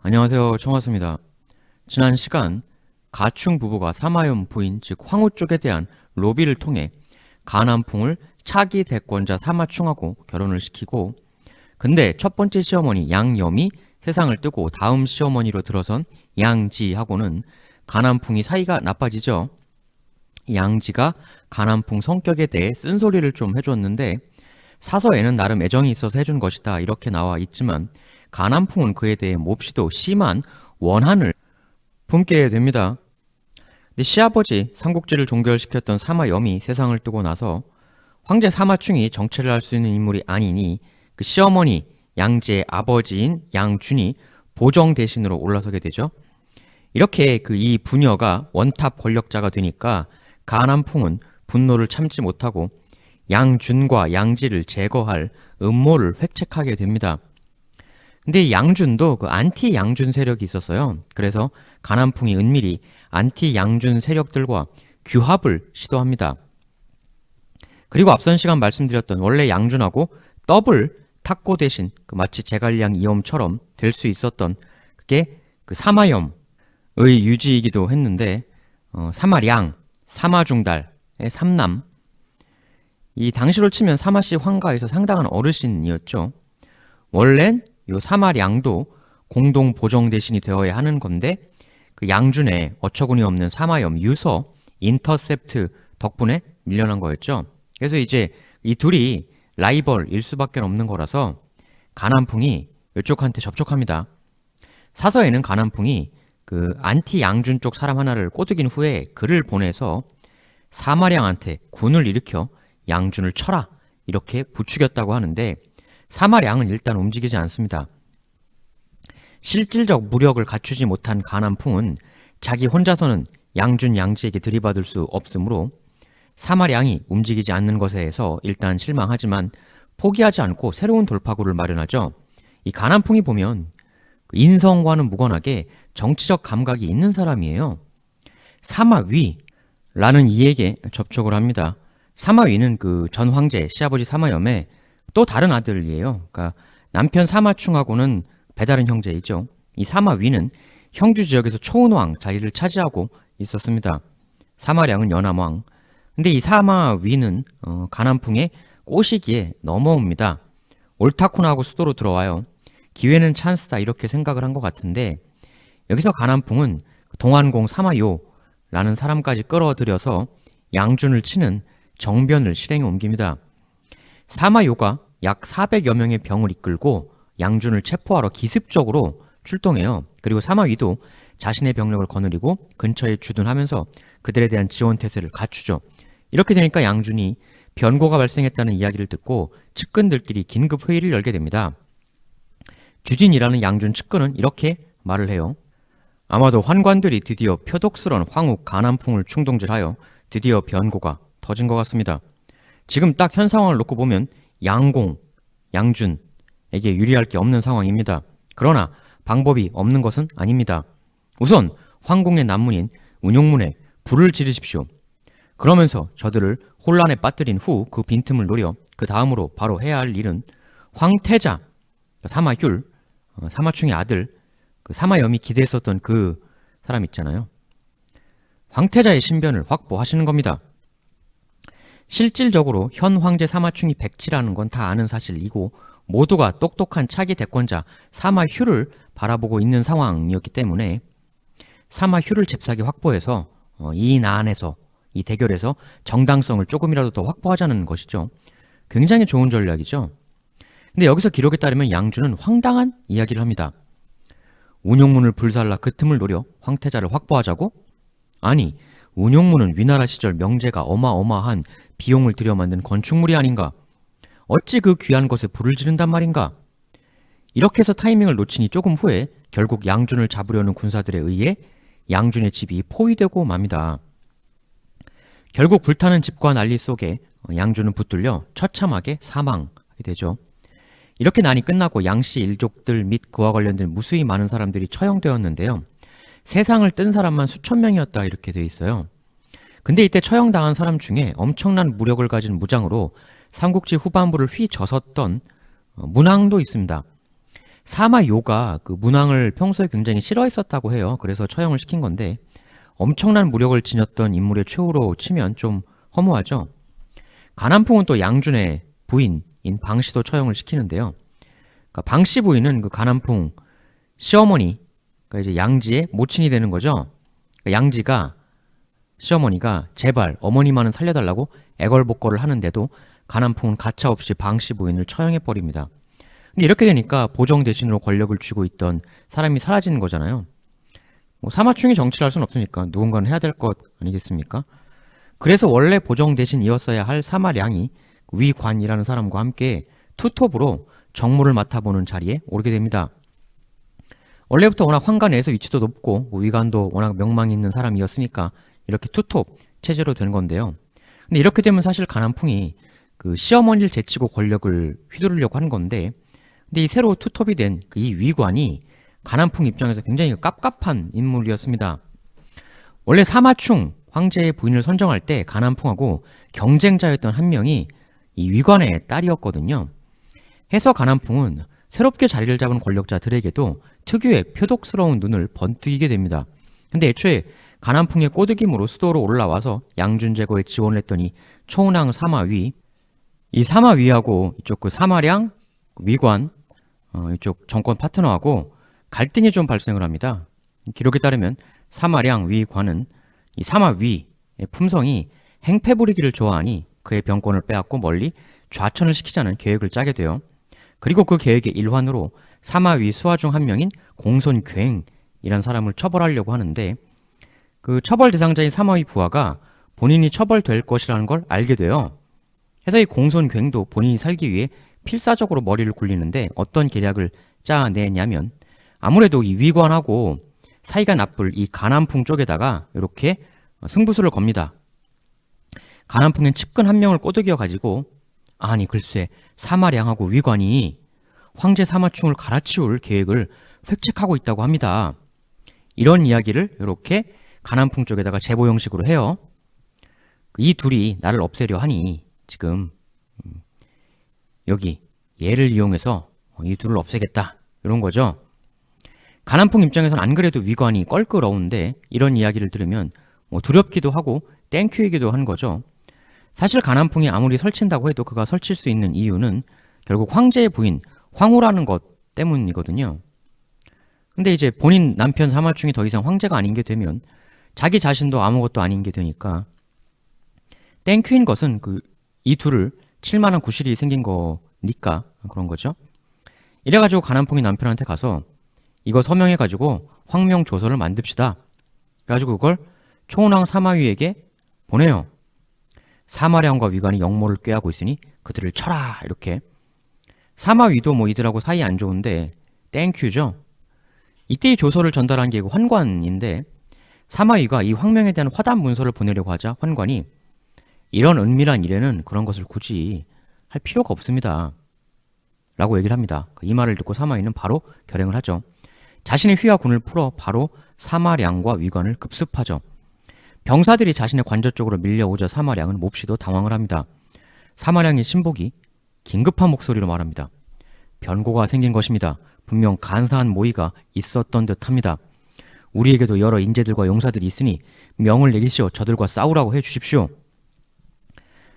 안녕하세요. 청하수입니다. 지난 시간 가충 부부가 사마염 부인 즉 황후 쪽에 대한 로비를 통해 가남풍을 차기 대권자 사마충하고 결혼을 시키고, 근데 첫 번째 시어머니 양염이 세상을 뜨고 다음 시어머니로 들어선 양지하고는 가남풍이 사이가 나빠지죠. 양지가 가남풍 성격에 대해 쓴소리를 좀 해줬는데 사서에는 나름 애정이 있어서 해준 것이다 이렇게 나와 있지만, 가남풍은 그에 대해 몹시도 심한 원한을 품게 됩니다. 근데 시아버지 삼국지를 종결시켰던 사마염이 세상을 뜨고 나서 황제 사마충이 정체를 알 수 있는 인물이 아니니 그 시어머니 양지의 아버지인 양준이 보정 대신으로 올라서게 되죠. 이렇게 그 이 부녀가 원탑 권력자가 되니까 가남풍은 분노를 참지 못하고 양준과 양지를 제거할 음모를 획책하게 됩니다. 근데 이 양준도 그 안티 양준 세력이 있었어요. 그래서 가남풍이 은밀히 안티 양준 세력들과 규합을 시도합니다. 그리고 앞선 시간 말씀드렸던 원래 양준하고 더블 탁고 대신 그 마치 제갈량 이엄처럼 될 수 있었던 그게 그 사마염의 유지이기도 했는데, 사마량, 사마중달의 삼남, 이 당시로 치면 사마씨 황가에서 상당한 어르신이었죠. 원래는 요 사마량도 공동 보정 대신이 되어야 하는 건데 그 양준의 어처구니 없는 사마염 유서 인터셉트 덕분에 밀려난 거였죠. 그래서 이제 이 둘이 라이벌일 수밖에 없는 거라서 가남풍이 이쪽한테 접촉합니다. 사서에는 가남풍이 그 안티 양준 쪽 사람 하나를 꼬드긴 후에 글을 보내서 사마량한테 군을 일으켜 양준을 쳐라 이렇게 부추겼다고 하는데, 사마량은 일단 움직이지 않습니다. 실질적 무력을 갖추지 못한 가남풍은 자기 혼자서는 양준 양지에게 들이받을 수 없으므로 사마량이 움직이지 않는 것에서 일단 실망하지만 포기하지 않고 새로운 돌파구를 마련하죠. 이 가남풍이 보면 인성과는 무관하게 정치적 감각이 있는 사람이에요. 사마위라는 이에게 접촉을 합니다. 사마위는 그 전 황제 시아버지 사마염의 또 다른 아들이에요. 그러니까 남편 사마충하고는 배다른 형제이죠. 이 사마위는 형주 지역에서 초은왕 자리를 차지하고 있었습니다. 사마량은 연암왕. 근데 이 사마위는 가남풍의 꼬시기에 넘어옵니다. 옳다쿠나 하고 수도로 들어와요. 기회는 찬스다 이렇게 생각을 한 것 같은데, 여기서 가남풍은 동안공 사마요라는 사람까지 끌어들여서 양준을 치는 정변을 실행에 옮깁니다. 사마요가 약 400여 명의 병을 이끌고 양준을 체포하러 기습적으로 출동해요. 그리고 사마위도 자신의 병력을 거느리고 근처에 주둔하면서 그들에 대한 지원 태세를 갖추죠. 이렇게 되니까 양준이 변고가 발생했다는 이야기를 듣고 측근들끼리 긴급 회의를 열게 됩니다. 주진이라는 양준 측근은 이렇게 말을 해요. 아마도 환관들이 드디어 표독스런 황후 가남풍을 충동질하여 드디어 변고가 터진 것 같습니다. 지금 딱 현 상황을 놓고 보면 양공, 양준에게 유리할 게 없는 상황입니다. 그러나 방법이 없는 것은 아닙니다. 우선 황궁의 남문인 운용문에 불을 지르십시오. 그러면서 저들을 혼란에 빠뜨린 후 그 빈틈을 노려 그 다음으로 바로 해야 할 일은 황태자, 사마휼, 사마충의 아들, 그 사마염이 기대했었던 그 사람 있잖아요. 황태자의 신변을 확보하시는 겁니다. 실질적으로 현 황제 사마충이 백치라는 건 다 아는 사실이고 모두가 똑똑한 차기 대권자 사마휴를 바라보고 있는 상황이었기 때문에 사마휴를 잽싸게 확보해서 이 난에서 이 대결에서 정당성을 조금이라도 더 확보하자는 것이죠. 굉장히 좋은 전략이죠. 근데 여기서 기록에 따르면 양준은 황당한 이야기를 합니다. 운용문을 불살라 그 틈을 노려 황태자를 확보하자고? 아니, 운용문은 위나라 시절 명제가 어마어마한 비용을 들여 만든 건축물이 아닌가? 어찌 그 귀한 것에 불을 지른단 말인가? 이렇게 해서 타이밍을 놓치니 조금 후에 결국 양준을 잡으려는 군사들에 의해 양준의 집이 포위되고 맙니다. 결국 불타는 집과 난리 속에 양준은 붙들려 처참하게 사망하게 되죠. 이렇게 난이 끝나고 양씨 일족들 및 그와 관련된 무수히 많은 사람들이 처형되었는데요. 세상을 뜬 사람만 수천 명이었다 이렇게 돼 있어요. 근데 이때 처형당한 사람 중에 엄청난 무력을 가진 무장으로 삼국지 후반부를 휘저었던 문왕도 있습니다. 사마요가 그 문왕을 평소에 굉장히 싫어했었다고 해요. 그래서 처형을 시킨 건데 엄청난 무력을 지녔던 인물의 최후로 치면 좀 허무하죠. 가난풍은 또 양준의 부인인 방씨도 처형을 시키는데요. 그러니까 방씨 부인은 그 가난풍 시어머니, 그러니까 이제 양지의 모친이 되는 거죠. 그러니까 양지가 시어머니가 제발 어머니만은 살려달라고 애걸복걸을 하는데도 가난풍은 가차없이 방씨 부인을 처형해 버립니다. 근데 이렇게 되니까 보정 대신으로 권력을 쥐고 있던 사람이 사라지는 거잖아요. 뭐 사마충이 정치를 할 수는 없으니까 누군가는 해야 될 것 아니겠습니까? 그래서 원래 보정 대신이었어야 할 사마량이 위관이라는 사람과 함께 투톱으로 정무를 맡아보는 자리에 오르게 됩니다. 원래부터 워낙 황가 내에서 위치도 높고 위관도 워낙 명망이 있는 사람이었으니까 이렇게 투톱 체제로 된 건데요. 근데 이렇게 되면 사실 가난풍이 그 시어머니를 제치고 권력을 휘두르려고 하는 건데, 근데 이 새로 투톱이 된 이 위관이 가난풍 입장에서 굉장히 깝깝한 인물이었습니다. 원래 사마충 황제의 부인을 선정할 때 가난풍하고 경쟁자였던 한 명이 이 위관의 딸이었거든요. 해서 가난풍은 새롭게 자리를 잡은 권력자들에게도 특유의 표독스러운 눈을 번뜩이게 됩니다. 근데 애초에 가난풍의 꼬드김으로 수도로 올라와서 양준 제거에 지원을 했더니 초운왕 사마위, 이 사마위하고 이쪽 그 사마량, 위관, 이쪽 정권 파트너하고 갈등이 좀 발생을 합니다. 기록에 따르면 사마량, 위관은 이 사마위의 품성이 행패 부리기를 좋아하니 그의 병권을 빼앗고 멀리 좌천을 시키자는 계획을 짜게 돼요. 그리고 그 계획의 일환으로 사마위 수하 중 한 명인 공손괭이라는 사람을 처벌하려고 하는데, 그 처벌 대상자인 사마위 부하가 본인이 처벌될 것이라는 걸 알게 돼요. 해서 이 공손괭도 본인이 살기 위해 필사적으로 머리를 굴리는데 어떤 계략을 짜내냐면, 아무래도 이 위관하고 사이가 나쁠 이 가난풍 쪽에다가 이렇게 승부수를 겁니다. 가난풍엔 측근 한 명을 꼬드겨 가지고, 아니 글쎄 사마량하고 위관이 황제 사마충을 갈아치울 계획을 획책하고 있다고 합니다. 이런 이야기를 이렇게 가난풍 쪽에다가 제보 형식으로 해요. 이 둘이 나를 없애려 하니 지금 여기 얘를 이용해서 이 둘을 없애겠다, 이런 거죠. 가난풍 입장에서는 안 그래도 위관이 껄끄러운데 이런 이야기를 들으면 뭐 두렵기도 하고 땡큐이기도 한 거죠. 사실 가난풍이 아무리 설친다고 해도 그가 설칠 수 있는 이유는 결국 황제의 부인 황후라는 것 때문이거든요. 근데 이제 본인 남편 사마충이 더 이상 황제가 아닌 게 되면 자기 자신도 아무것도 아닌 게 되니까, 땡큐인 것은 그 이 둘을 칠 만한 구실이 생긴 거니까 그런 거죠. 이래가지고 가난풍이 남편한테 가서 이거 서명해가지고 황명조서를 만듭시다. 그래가지고 그걸 초운왕 사마위에게 보내요. 사마량과 위관이 역모를 꾀하고 있으니 그들을 쳐라, 이렇게. 사마위도 뭐 이들하고 사이 안 좋은데 땡큐죠. 이때 이 조서를 전달한 게 그 환관인데, 사마위가 이 황명에 대한 화답 문서를 보내려고 하자 환관이 이런 은밀한 일에는 그런 것을 굳이 할 필요가 없습니다, 라고 얘기를 합니다. 이 말을 듣고 사마위는 바로 결행을 하죠. 자신의 휘하 군을 풀어 바로 사마량과 위관을 급습하죠. 병사들이 자신의 관저 쪽으로 밀려오자 사마량은 몹시도 당황을 합니다. 사마량의 신복이 긴급한 목소리로 말합니다. 변고가 생긴 것입니다. 분명 간사한 모의가 있었던 듯합니다. 우리에게도 여러 인재들과 용사들이 있으니 명을 내리시어 저들과 싸우라고 해주십시오.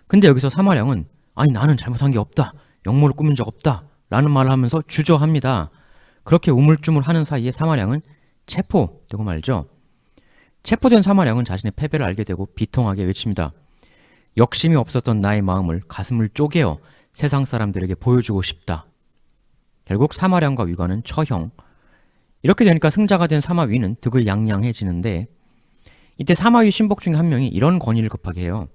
근데 여기서 사마량은 아니 나는 잘못한 게 없다, 역모를 꾸민 적 없다 라는 말을 하면서 주저합니다. 그렇게 우물쭈물하는 사이에 사마량은 체포되고 말죠. 체포된 사마량은 자신의 패배를 알게 되고 비통하게 외칩니다. 역심이 없었던 나의 마음을 가슴을 쪼개어 세상 사람들에게 보여주고 싶다. 결국 사마량과 위관은 처형. 이렇게 되니까 승자가 된 사마위는 득을 양양해지는데, 이때 사마위 신복 중에 한 명이 이런 건의를 급하게 해요.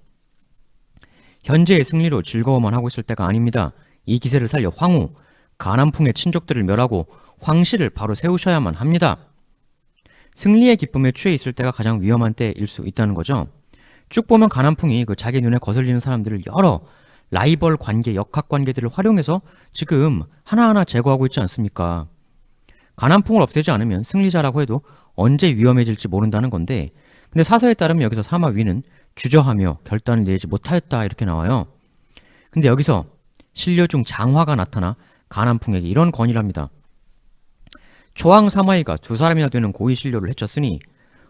현재의 승리로 즐거워만 하고 있을 때가 아닙니다. 이 기세를 살려 황후, 가난풍의 친족들을 멸하고 황실을 바로 세우셔야만 합니다. 승리의 기쁨에 취해 있을 때가 가장 위험한 때일 수 있다는 거죠. 쭉 보면 가난풍이 그 자기 눈에 거슬리는 사람들을 여러 라이벌 관계, 역학 관계들을 활용해서 지금 하나하나 제거하고 있지 않습니까? 가난풍을 없애지 않으면 승리자라고 해도 언제 위험해질지 모른다는 건데, 근데 사서에 따르면 여기서 사마위는 주저하며 결단을 내지 못하였다, 이렇게 나와요. 근데 여기서 신료 중 장화가 나타나 가난풍에게 이런 건의를 합니다. 초왕 사마이가 두 사람이나 되는 고위 신료를 해쳤으니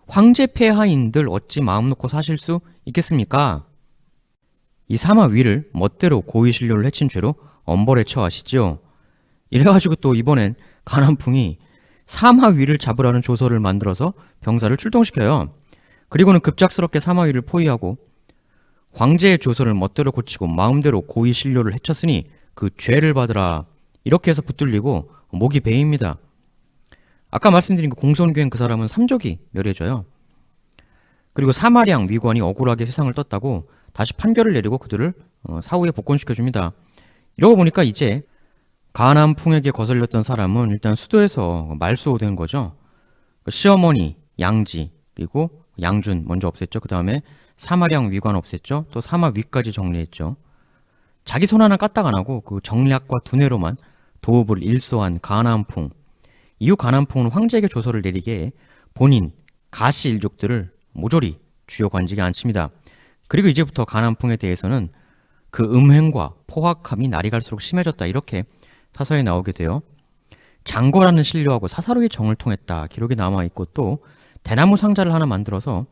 황제 폐하인들 어찌 마음 놓고 사실 수 있겠습니까? 이 사마 위를 멋대로 고위 신료를 해친 죄로 엄벌에 처하시지요. 이래가지고 또 이번엔 가난풍이 사마 위를 잡으라는 조서를 만들어서 병사를 출동시켜요. 그리고는 급작스럽게 사마 위를 포위하고 황제의 조서를 멋대로 고치고 마음대로 고위 신료를 해쳤으니 그 죄를 받으라. 이렇게 해서 붙들리고 목이 베입니다. 아까 말씀드린 그 공손교행 그 사람은 삼족이 멸해져요. 그리고 사마량 위관이 억울하게 세상을 떴다고 다시 판결을 내리고 그들을 사후에 복권시켜줍니다. 이러고 보니까 이제 가난풍에게 거슬렸던 사람은 일단 수도에서 말소된 거죠. 시어머니 양지 그리고 양준 먼저 없앴죠. 그 다음에 사마량 위관 없앴죠. 또 사마 위까지 정리했죠. 자기 손 하나 까딱 안 하고 그 정략과 두뇌로만 도읍을 일소한 가난풍. 이후 가난풍은 황제에게 조서를 내리게 본인 가시 일족들을 모조리 주요 관직에 앉힙니다. 그리고 이제부터 가난풍에 대해서는 그 음행과 포악함이 날이 갈수록 심해졌다 이렇게 사서에 나오게 돼요. 장거라는 신료하고 사사로이 정을 통했다 기록이 남아있고 또 대나무 상자를 하나 만들어서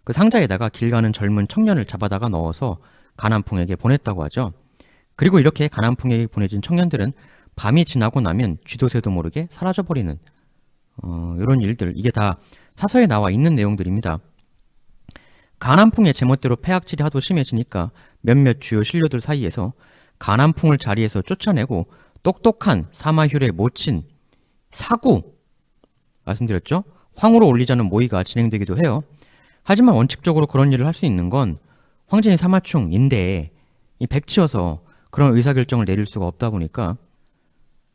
그 상자에다가 길 가는 젊은 청년을 잡아다가 넣어서 가난풍에게 보냈다고 하죠. 그리고 이렇게 가난풍에게 보내진 청년들은 밤이 지나고 나면 쥐도새도 모르게 사라져버리는 이런 일들, 이게 다 사서에 나와 있는 내용들입니다. 가난풍의 제멋대로 폐악질이 하도 심해지니까 몇몇 주요 신료들 사이에서 가난풍을 자리에서 쫓아내고 똑똑한 사마휴의 모친 사구, 말씀드렸죠? 황후로 올리자는 모의가 진행되기도 해요. 하지만 원칙적으로 그런 일을 할 수 있는 건 황제인 사마충인데 이 백치여서 그런 의사결정을 내릴 수가 없다 보니까,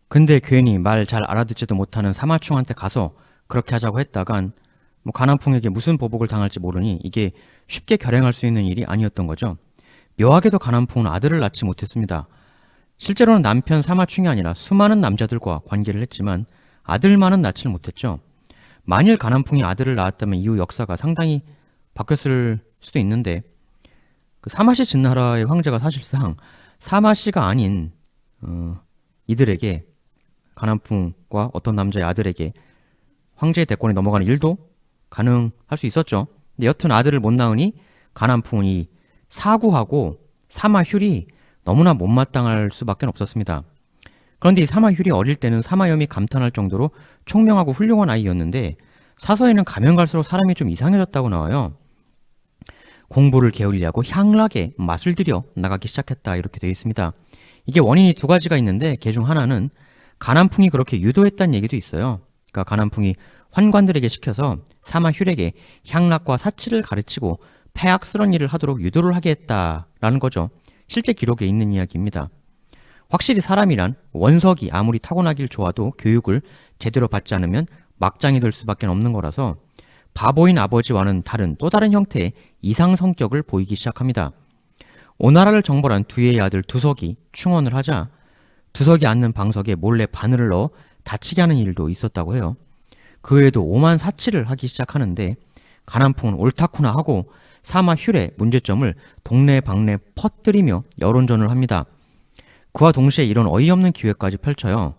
근데 괜히 말 잘 알아듣지도 못하는 사마충한테 가서 그렇게 하자고 했다간 뭐 가난풍에게 무슨 보복을 당할지 모르니 이게 쉽게 결행할 수 있는 일이 아니었던 거죠. 묘하게도 가난풍은 아들을 낳지 못했습니다. 실제로는 남편 사마충이 아니라 수많은 남자들과 관계를 했지만 아들만은 낳지를 못했죠. 만일 가난풍이 아들을 낳았다면 이후 역사가 상당히 바뀌었을 수도 있는데, 그 사마시 진나라의 황제가 사실상 사마시가 아닌 이들에게, 가난풍과 어떤 남자의 아들에게 황제의 대권이 넘어가는 일도 가능할 수 있었죠. 근데 여튼 아들을 못 낳으니 가난풍은 이 사구하고 사마휴이 너무나 못마땅할 수밖에 없었습니다. 그런데 이 사마휴이 어릴 때는 사마염이 감탄할 정도로 총명하고 훌륭한 아이였는데 사서에는 가면 갈수록 사람이 좀 이상해졌다고 나와요. 공부를 게을리하고 향락에 맛을 들여 나가기 시작했다 이렇게 되어 있습니다. 이게 원인이 두 가지가 있는데 그 중 하나는 가난풍이 그렇게 유도했다는 얘기도 있어요. 그러니까 가난풍이 환관들에게 시켜서 사마휴에게 향락과 사치를 가르치고 폐악스러운 일을 하도록 유도를 하게 했다라는 거죠. 실제 기록에 있는 이야기입니다. 확실히 사람이란 원석이 아무리 타고나길 좋아도 교육을 제대로 받지 않으면 막장이 될 수밖에 없는 거라서 바보인 아버지와는 다른 또 다른 형태의 이상 성격을 보이기 시작합니다. 오나라를 정벌한 두예의 아들 두석이 충언을 하자 두석이 앉는 방석에 몰래 바늘을 넣어 다치게 하는 일도 있었다고 해요. 그 외에도 오만 사치를 하기 시작하는데 가난풍은 옳다쿠나 하고 사마휴의 문제점을 동네 방네 퍼뜨리며 여론전을 합니다. 그와 동시에 이런 어이없는 기획까지 펼쳐요.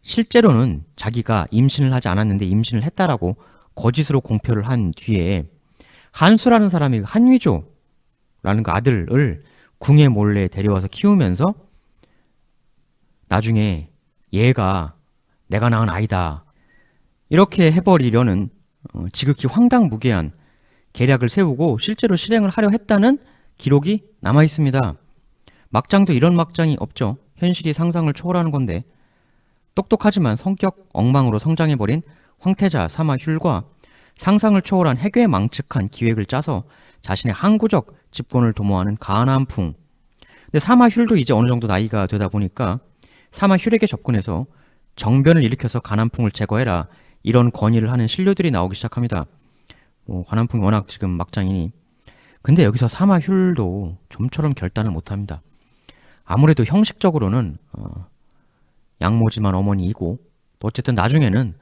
실제로는 자기가 임신을 하지 않았는데 임신을 했다라고 거짓으로 공표를 한 뒤에 한수라는 사람이 한위조라는 그 아들을 궁에 몰래 데려와서 키우면서 나중에 얘가 내가 낳은 아이다 이렇게 해버리려는 지극히 황당무계한 계략을 세우고 실제로 실행을 하려 했다는 기록이 남아 있습니다. 막장도 이런 막장이 없죠. 현실이 상상을 초월하는 건데 똑똑하지만 성격 엉망으로 성장해버린 황태자 사마휴과 상상을 초월한 해괴 망측한 기획을 짜서 자신의 항구적 집권을 도모하는 가난풍. 근데 사마휴도 이제 어느 정도 나이가 되다 보니까 사마휴에게 접근해서 정변을 일으켜서 가난풍을 제거해라 이런 건의를 하는 신료들이 나오기 시작합니다. 가난풍이 워낙 지금 막장이니. 근데 여기서 사마휴도 좀처럼 결단을 못합니다. 아무래도 형식적으로는 양모지만 어머니이고 또 어쨌든 나중에는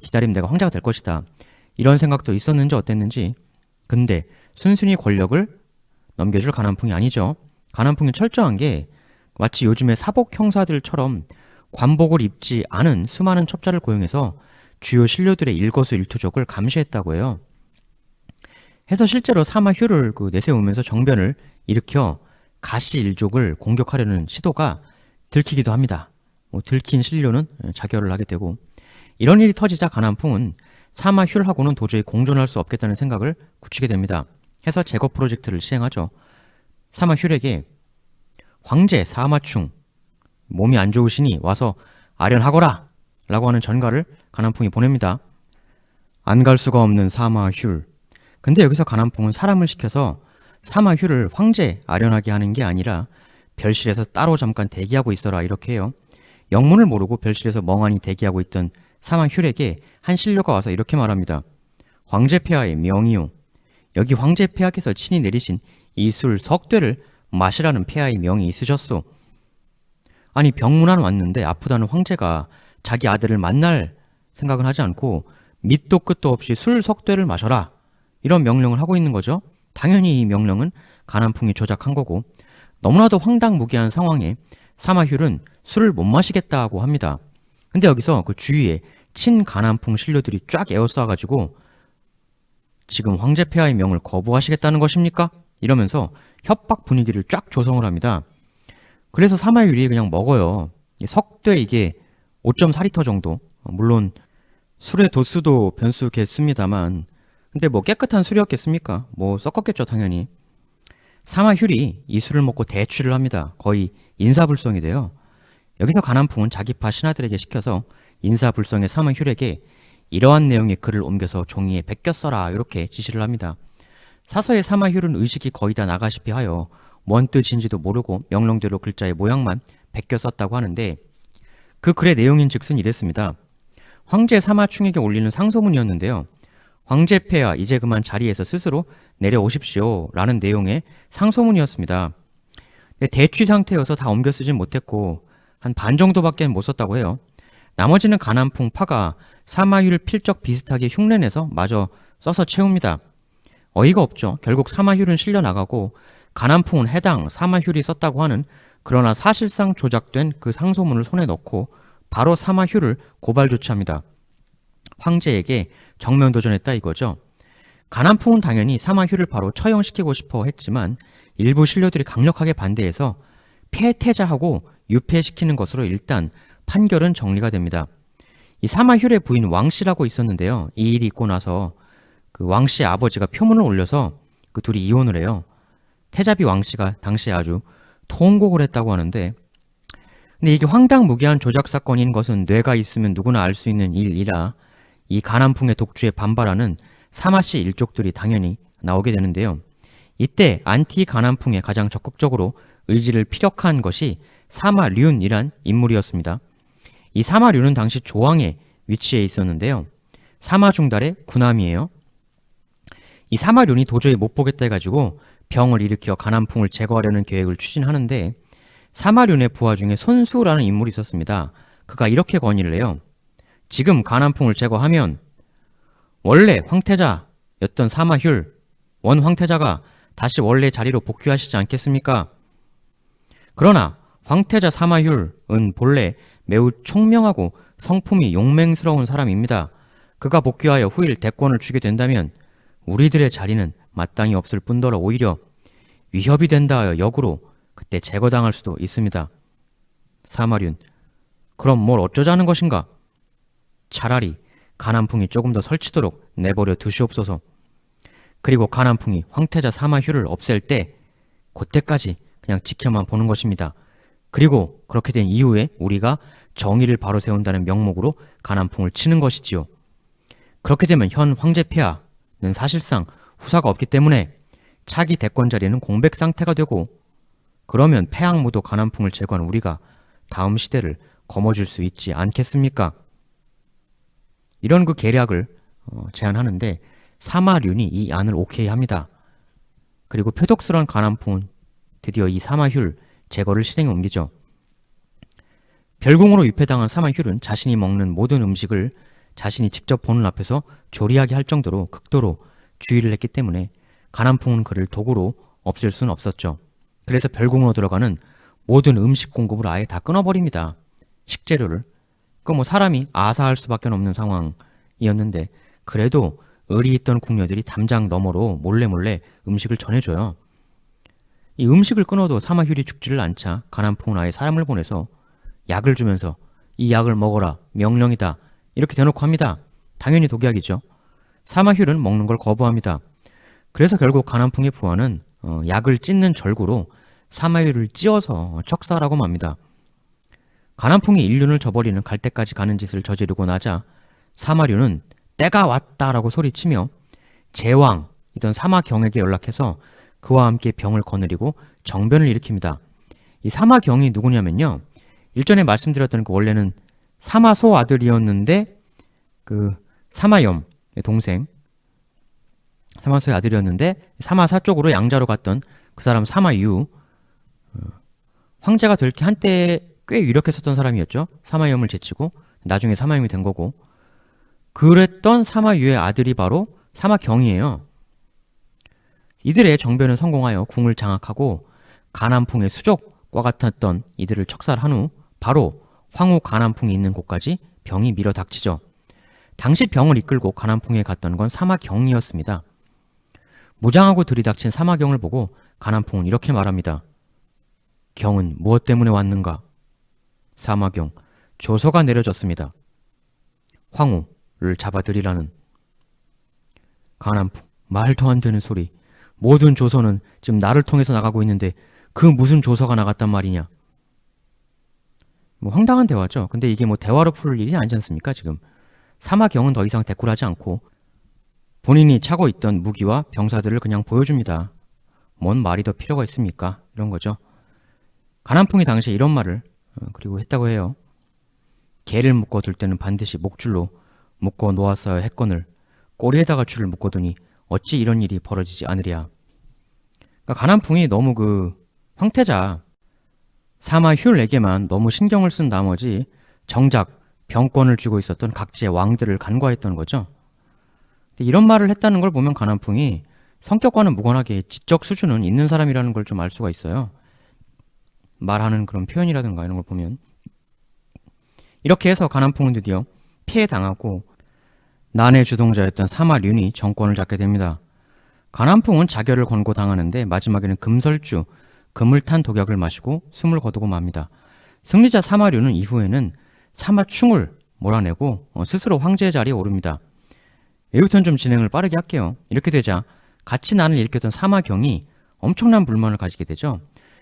기다리면 내가 황제가 될 것이다 이런 생각도 있었는지 어땠는지. 근데 순순히 권력을 넘겨줄 가난풍이 아니죠. 가난풍이 철저한 게 마치 요즘의 사복 형사들처럼 관복을 입지 않은 수많은 첩자를 고용해서 주요 신료들의 일거수일투족을 감시했다고 해요. 해서 실제로 사마휴를 내세우면서 정변을 일으켜 가시 일족을 공격하려는 시도가 들키기도 합니다. 들킨 신료는 자결을 하게 되고, 이런 일이 터지자 가난풍은 사마휴하고는 도저히 공존할 수 없겠다는 생각을 굳히게 됩니다. 해서 제거 프로젝트를 시행하죠. 사마휴에게 황제 사마충, 몸이 안 좋으시니 와서 아련하거라 라고 하는 전가를 가난풍이 보냅니다. 안 갈 수가 없는 사마휴. 근데 여기서 가난풍은 사람을 시켜서 사마휴를 황제 아련하게 하는 게 아니라 별실에서 따로 잠깐 대기하고 있어라 이렇게 해요. 영문을 모르고 별실에서 멍하니 대기하고 있던 사마휴에게 한 신료가 와서 이렇게 말합니다. 황제폐하의 명이요. 여기 황제폐하께서 친히 내리신 이 술 석대를 마시라는 폐하의 명이 있으셨소. 아니 병문안 왔는데 아프다는 황제가 자기 아들을 만날 생각은 하지 않고 밑도 끝도 없이 술 석대를 마셔라 이런 명령을 하고 있는 거죠. 당연히 이 명령은 가난풍이 조작한 거고, 너무나도 황당무계한 상황에 사마휴는 술을 못 마시겠다고 합니다. 근데 여기서 그 주위에 친가난풍 신료들이 쫙 에워싸가지고 지금 황제폐하의 명을 거부하시겠다는 것입니까? 이러면서 협박 분위기를 쫙 조성을 합니다. 그래서 사마휴이 그냥 먹어요. 석대 이게 5.4리터 정도. 물론 술의 도수도 변수겠습니다만, 근데 뭐 깨끗한 술이었겠습니까? 뭐 섞었겠죠 당연히. 사마휴이 이 술을 먹고 대취를 합니다. 거의 인사불성이 돼요. 여기서 가난풍은 자기파 신하들에게 시켜서 인사불성의 사마휴에게 이러한 내용의 글을 옮겨서 종이에 베껴 써라 이렇게 지시를 합니다. 사서의 사마휴는 의식이 거의 다 나가시피 하여 뭔 뜻인지도 모르고 명령대로 글자의 모양만 베껴 썼다고 하는데, 그 글의 내용인즉슨 이랬습니다. 황제 사마충에게 올리는 상소문이었는데요. 황제폐하 이제 그만 자리에서 스스로 내려오십시오 라는 내용의 상소문이었습니다. 대취 상태여서 다 옮겨 쓰진 못했고 한 반 정도밖에 못 썼다고 해요. 나머지는 가난풍 파가 사마휴를 필적 비슷하게 흉내내서 마저 써서 채웁니다. 어이가 없죠. 결국 사마휴는 실려 나가고 가난풍은 해당 사마휴이 썼다고 하는, 그러나 사실상 조작된 그 상소문을 손에 넣고 바로 사마휴를 고발 조치합니다. 황제에게 정면 도전했다 이거죠. 가난풍은 당연히 사마휴를 바로 처형시키고 싶어 했지만 일부 신료들이 강력하게 반대해서 폐퇴자하고 유폐시키는 것으로 일단 판결은 정리가 됩니다. 이 사마휴의 부인 왕씨라고 있었는데요. 이 일이 있고 나서 그 왕씨의 아버지가 표문을 올려서 그 둘이 이혼을 해요. 태자비 왕씨가 당시에 아주 통곡을 했다고 하는데, 근데 이게 황당무계한 조작 사건인 것은 뇌가 있으면 누구나 알 수 있는 일이라 이 가난풍의 독주에 반발하는 사마씨 일족들이 당연히 나오게 되는데요. 이때 안티 가난풍에 가장 적극적으로 의지를 피력한 것이 사마륜이란 인물이었습니다. 이 사마륜은 당시 조왕에 위치해 있었는데요. 사마중달의 군함이에요. 이 사마륜이 도저히 못 보겠다 해가지고 병을 일으켜 가난풍을 제거하려는 계획을 추진하는데, 사마륜의 부하 중에 손수라는 인물이 있었습니다. 그가 이렇게 건의를 해요. 지금 가난풍을 제거하면 원래 황태자였던 사마휴, 원 황태자가 다시 원래 자리로 복귀하시지 않겠습니까? 그러나 황태자 사마휴은 본래 매우 총명하고 성품이 용맹스러운 사람입니다. 그가 복귀하여 후일 대권을 주게 된다면 우리들의 자리는 마땅히 없을 뿐더러 오히려 위협이 된다 하여 역으로 그때 제거당할 수도 있습니다. 사마륜, 그럼 뭘 어쩌자는 것인가? 차라리 가난풍이 조금 더 설치도록 내버려 두시옵소서. 그리고 가난풍이 황태자 사마휴를 없앨 때 그때까지 그냥 지켜만 보는 것입니다. 그리고 그렇게 된 이후에 우리가 정의를 바로 세운다는 명목으로 가난풍을 치는 것이지요. 그렇게 되면 현 황제폐하는 사실상 후사가 없기 때문에 차기 대권 자리는 공백 상태가 되고, 그러면 폐왕무도 가난풍을 제거한 우리가 다음 시대를 거머쥘 수 있지 않겠습니까? 이런 그 계략을 제안하는데 사마륜이 이 안을 오케이 합니다. 그리고 표독스러운 가난풍은 드디어 이 사마휴 제거를 실행에 옮기죠. 별궁으로 유폐당한 사마휴는 자신이 먹는 모든 음식을 자신이 직접 보는 앞에서 조리하게 할 정도로 극도로 주의를 했기 때문에 가난풍은 그를 도구로 없앨 수는 없었죠. 그래서 별궁으로 들어가는 모든 음식 공급을 아예 다 끊어버립니다. 식재료를. 그 뭐 사람이 아사할 수밖에 없는 상황 이었는데 그래도 의리 있던 궁녀들이 담장 너머로 몰래 음식을 전해줘요. 이 음식을 끊어도 사마휴리 죽지를 않자 가난풍은 아예 사람을 보내서 약을 주면서 이 약을 먹어라, 명령이다, 이렇게 대놓고 합니다. 당연히 독약이죠. 사마휴는 먹는 걸 거부합니다. 그래서 결국 가난풍의 부하는 약을 찢는 절구로 사마휴를 찧어서 척살하고 맙니다. 가난풍이 인륜을 저버리는 갈 때까지 가는 짓을 저지르고 나자 사마류는 때가 왔다라고 소리치며 제왕이던 사마경에게 연락해서 그와 함께 병을 거느리고 정변을 일으킵니다. 이 사마경이 누구냐면요, 일전에 말씀드렸던 그 원래는 사마소 아들이었는데 그 사마염의 동생, 사마소의 아들이었는데 사마사 쪽으로 양자로 갔던 그 사람 사마유, 황제가 될 게 한때 꽤 유력했었던 사람이었죠. 사마염을 제치고 나중에 사마염이 된 거고, 그랬던 사마유의 아들이 바로 사마경이에요. 이들의 정변은 성공하여 궁을 장악하고 가난풍의 수족과 같았던 이들을 척살한 후 바로 황후 가난풍이 있는 곳까지 병이 밀어 닥치죠. 당시 병을 이끌고 가난풍에 갔던 건 사마경이었습니다. 무장하고 들이닥친 사마경을 보고 가난풍은 이렇게 말합니다. 경은 무엇 때문에 왔는가? 사마경, 조서가 내려졌습니다. 황후를 잡아들이라는. 가난풍, 말도 안 되는 소리. 모든 조서는 지금 나를 통해서 나가고 있는데 그 무슨 조서가 나갔단 말이냐. 뭐 황당한 대화죠. 근데 이게 뭐 대화로 풀 일이 아니지 않습니까? 지금 사마경은 더 이상 대꾸하지 않고 본인이 차고 있던 무기와 병사들을 그냥 보여줍니다. 뭔 말이 더 필요가 있습니까? 이런 거죠. 가난풍이 당시에 이런 말을 그리고 했다고 해요. 개를 묶어둘 때는 반드시 목줄로 묶어 놓았어야 했거늘 꼬리에다가 줄을 묶어두니 어찌 이런 일이 벌어지지 않으랴. 그러니까 가난풍이 너무 그 황태자 사마휴에게만 너무 신경을 쓴 나머지 정작 병권을 쥐고 있었던 각지의 왕들을 간과했던 거죠. 근데 이런 말을 했다는 걸 보면 가난풍이 성격과는 무관하게 지적 수준은 있는 사람이라는 걸 좀 알 수가 있어요. 말하는 그런 표현이라든가 이런 걸 보면. 이렇게 해서 가난풍은 드디어 피해당하고 난의 주동자였던 사마륜이 정권을 잡게 됩니다. 가난풍은 자결을 권고당하는데 마지막에는 금설주, 금을 탄 독약을 마시고 숨을 거두고 맙니다. 승리자 사마륜은 이후에는 사마충을 몰아내고 스스로 황제의 자리에 오릅니다. 여기부터는 좀 진행을 빠르게 할게요. 이렇게 되자 같이 난을 일으켰던 사마경이 엄청난 불만을 가지게 되죠.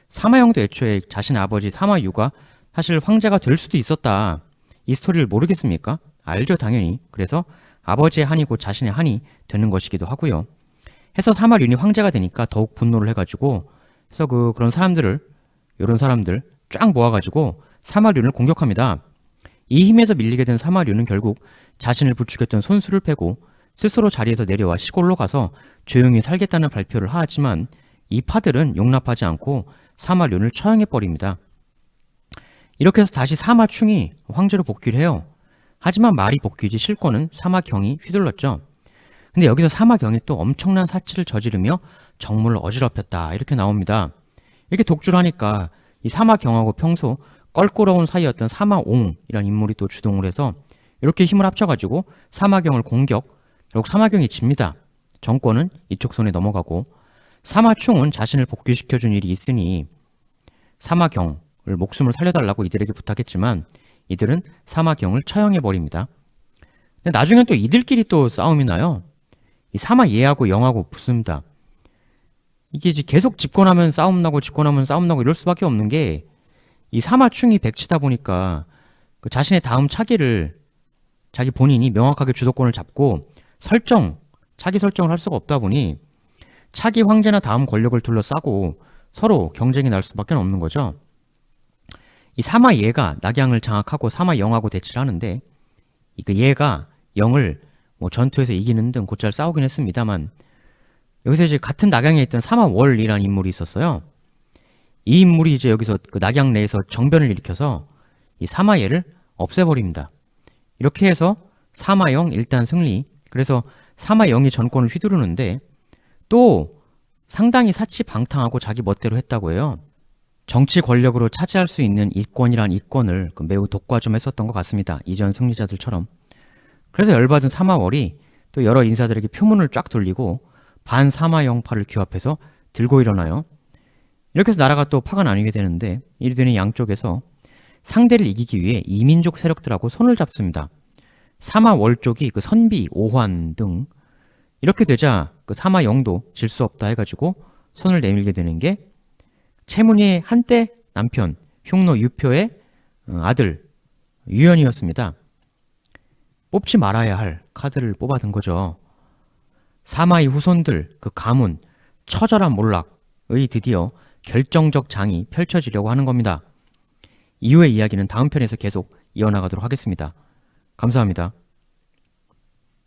사마형도 애초에 자신의 아버지 사마유가 사실 황제가 될 수도 있었다, 이 스토리를 모르겠습니까? 알죠, 당연히. 그래서 아버지의 한이 곧 자신의 한이 되는 것이기도 하고요. 해서 사마륜이 황제가 되니까 더욱 분노를 해가지고 그래서 그런 사람들을, 이런 사람들 쫙 모아가지고 사마륜을 공격합니다. 이 힘에서 밀리게 된 사마륜은 결국 자신을 부추겼던 손수를 패고 스스로 자리에서 내려와 시골로 가서 조용히 살겠다는 발표를 하지만 이 파들은 용납하지 않고 사마륜을 처형해버립니다. 이렇게 해서 다시 사마충이 황제로 복귀를 해요. 하지만 말이 복귀지 실권은 사마경이 휘둘렀죠. 근데 여기서 사마경이 또 엄청난 사치를 저지르며 정물을 어지럽혔다, 이렇게 나옵니다. 이렇게 독주를 하니까 이 사마경하고 평소 껄끄러운 사이였던 사마옹이라는 인물이 또 주동을 해서 이렇게 힘을 합쳐가지고 사마경을 공격, 결국 사마경이 집니다. 정권은 이쪽 손에 넘어가고 사마충은 자신을 복귀시켜준 일이 있으니 사마경을 목숨을 살려달라고 이들에게 부탁했지만 이들은 사마경을 처형해버립니다. 근데 나중엔 또 이들끼리 또 싸움이 나요. 이 사마예하고 영하고 붙습니다. 이게 이제 계속 집권하면 싸움 나고 집권하면 싸움 나고 이럴 수밖에 없는 게, 이 사마충이 백치다 보니까 그 자신의 다음 차기를 자기 본인이 명확하게 주도권을 잡고 차기 설정을 할 수가 없다 보니 차기 황제나 다음 권력을 둘러싸고 서로 경쟁이 날 수밖에 없는 거죠. 이 사마예가 낙양을 장악하고 사마영하고 대치를 하는데 그 예가 영을 뭐 전투에서 이기는 등 곧잘 싸우긴 했습니다만, 여기서 이제 같은 낙양에 있던 사마월이라는 인물이 있었어요. 이 인물이 이제 여기서 그 낙양 내에서 정변을 일으켜서 이 사마예를 없애버립니다. 이렇게 해서 사마영 일단 승리. 그래서 사마영이 전권을 휘두르는데 또 상당히 사치방탕하고 자기 멋대로 했다고 해요. 정치 권력으로 차지할 수 있는 이권이란 이권을 매우 독과점했었던 것 같습니다. 이전 승리자들처럼. 그래서 열받은 사마월이 또 여러 인사들에게 표문을 쫙 돌리고 반사마 영파를 규합해서 들고 일어나요. 이렇게 해서 나라가 또 파가 나뉘게 되는데, 이리 되는 양쪽에서 상대를 이기기 위해 이민족 세력들하고 손을 잡습니다. 사마월 쪽이 그 선비, 오환 등, 이렇게 되자 그 사마영도 질 수 없다 해가지고 손을 내밀게 되는 게 채문이의 한때 남편 흉노 유표의 아들 유연이었습니다. 뽑지 말아야 할 카드를 뽑아둔 거죠. 사마의 후손들, 그 가문, 처절한 몰락의 드디어 결정적 장이 펼쳐지려고 하는 겁니다. 이후의 이야기는 다음 편에서 계속 이어나가도록 하겠습니다. 감사합니다.